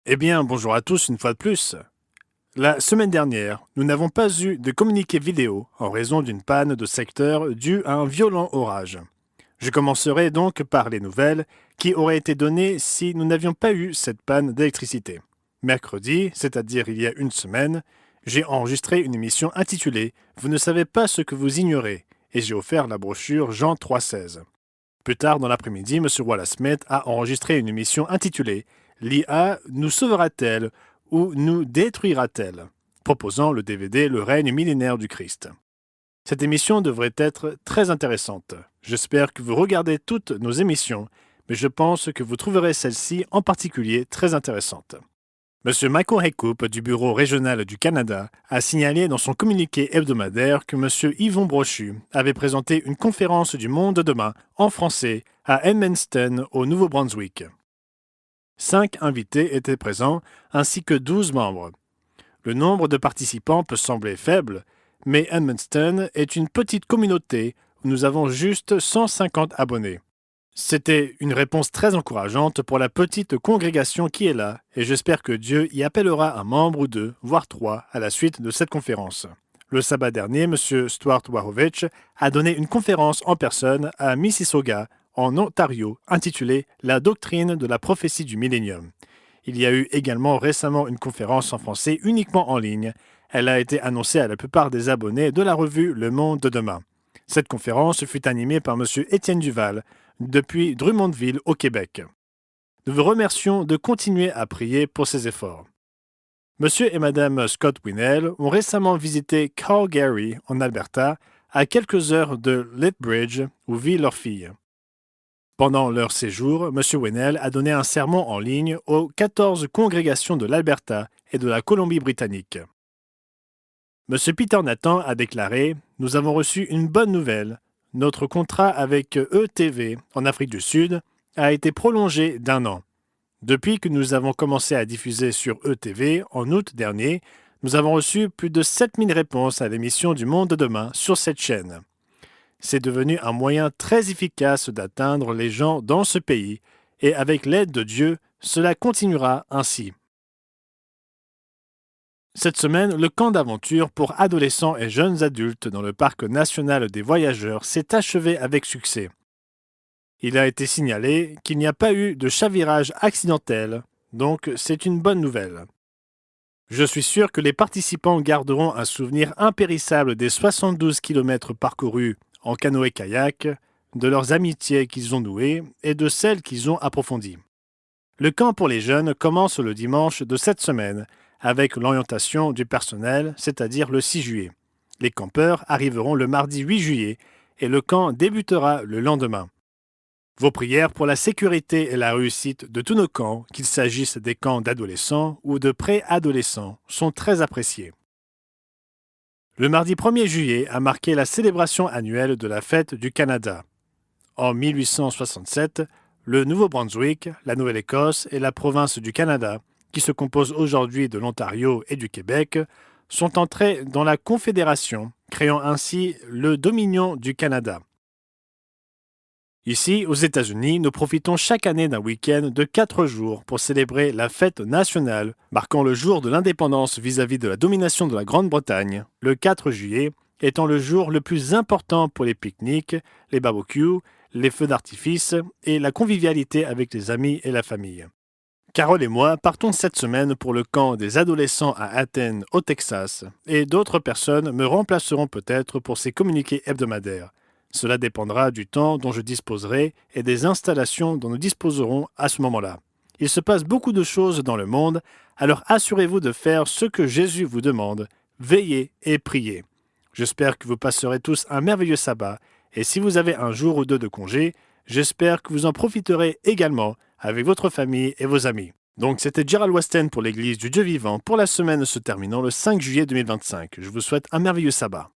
Eh bien, bonjour à tous une fois de plus. La semaine dernière, nous n'avons pas eu de communiqué vidéo en raison d'une panne de secteur due à un violent orage. Je commencerai donc par les nouvelles qui auraient été données si nous n'avions pas eu cette panne d'électricité. Mercredi, c'est-à-dire il y a une semaine, j'ai enregistré une émission intitulée Vous ne savez pas ce que vous ignorez et j'ai offert la brochure Jean 3,16. Plus tard dans l'après-midi, M. Wallace Smith a enregistré une émission intitulée L'IA nous sauvera-t-elle ou nous détruira-t-elle, proposant le DVD Le règne millénaire du Christ. Cette émission devrait être très intéressante. J'espère que vous regardez toutes nos émissions, mais je pense que vous trouverez celle-ci en particulier très intéressante. M. Michael Haycoop du Bureau régional du Canada a signalé dans son communiqué hebdomadaire que M. Yvon Brochu avait présenté une conférence du Monde demain en français à Edmundston au Nouveau-Brunswick. 5 invités étaient présents ainsi que 12 membres. Le nombre de participants peut sembler faible, mais Edmundston est une petite communauté où nous avons juste 150 abonnés. C'était une réponse très encourageante pour la petite congrégation qui est là, et j'espère que Dieu y appellera un membre ou deux, voire 3, à la suite de cette conférence. Le sabbat dernier, M. Stuart Wachowicz a donné une conférence en personne à Mississauga, en Ontario, intitulée « La doctrine de la prophétie du millénium ». Il y a eu également récemment une conférence en français uniquement en ligne. Elle a été annoncée à la plupart des abonnés de la revue Le Monde de demain. Cette conférence fut animée par M. Étienne Duval, depuis Drummondville au Québec. Nous vous remercions de continuer à prier pour ces efforts. Monsieur et Madame Scott Winnell ont récemment visité Calgary, en Alberta, à quelques heures de Lethbridge, où vit leur fille. Pendant leur séjour, M. Winnell a donné un sermon en ligne aux 14 congrégations de l'Alberta et de la Colombie-Britannique. M. Peter Nathan a déclaré « Nous avons reçu une bonne nouvelle. Notre contrat avec ETV en Afrique du Sud a été prolongé d'1 an. Depuis que nous avons commencé à diffuser sur ETV en août dernier, nous avons reçu plus de 7000 réponses à l'émission du Monde de demain sur cette chaîne. C'est devenu un moyen très efficace d'atteindre les gens dans ce pays et avec l'aide de Dieu, cela continuera ainsi. » Cette semaine, le camp d'aventure pour adolescents et jeunes adultes dans le Parc national des voyageurs s'est achevé avec succès. Il a été signalé qu'il n'y a pas eu de chavirage accidentel, donc c'est une bonne nouvelle. Je suis sûr que les participants garderont un souvenir impérissable des 72 km parcourus en canoë-kayak, de leurs amitiés qu'ils ont nouées et de celles qu'ils ont approfondies. Le camp pour les jeunes commence le dimanche de cette semaine, avec l'orientation du personnel, c'est-à-dire le 6 juillet. Les campeurs arriveront le mardi 8 juillet et le camp débutera le lendemain. Vos prières pour la sécurité et la réussite de tous nos camps, qu'il s'agisse des camps d'adolescents ou de pré-adolescents, sont très appréciés. Le mardi 1er juillet a marqué la célébration annuelle de la Fête du Canada. En 1867, le Nouveau-Brunswick, la Nouvelle-Écosse et la province du Canada, qui se compose aujourd'hui de l'Ontario et du Québec, sont entrés dans la Confédération, créant ainsi le Dominion du Canada. Ici, aux États-Unis, nous profitons chaque année d'un week-end de 4 jours pour célébrer la fête nationale, marquant le jour de l'indépendance vis-à-vis de la domination de la Grande-Bretagne, le 4 juillet, étant le jour le plus important pour les pique-niques, les barbecues, les feux d'artifice et la convivialité avec les amis et la famille. Carole et moi partons cette semaine pour le camp des adolescents à Athènes, au Texas, et d'autres personnes me remplaceront peut-être pour ces communiqués hebdomadaires. Cela dépendra du temps dont je disposerai et des installations dont nous disposerons à ce moment-là. Il se passe beaucoup de choses dans le monde, alors assurez-vous de faire ce que Jésus vous demande, veillez et priez. J'espère que vous passerez tous un merveilleux sabbat, et si vous avez un jour ou deux de congé, j'espère que vous en profiterez également avec votre famille et vos amis. Donc c'était Gerald Weston pour l'Église du Dieu vivant pour la semaine se terminant le 5 juillet 2025. Je vous souhaite un merveilleux sabbat.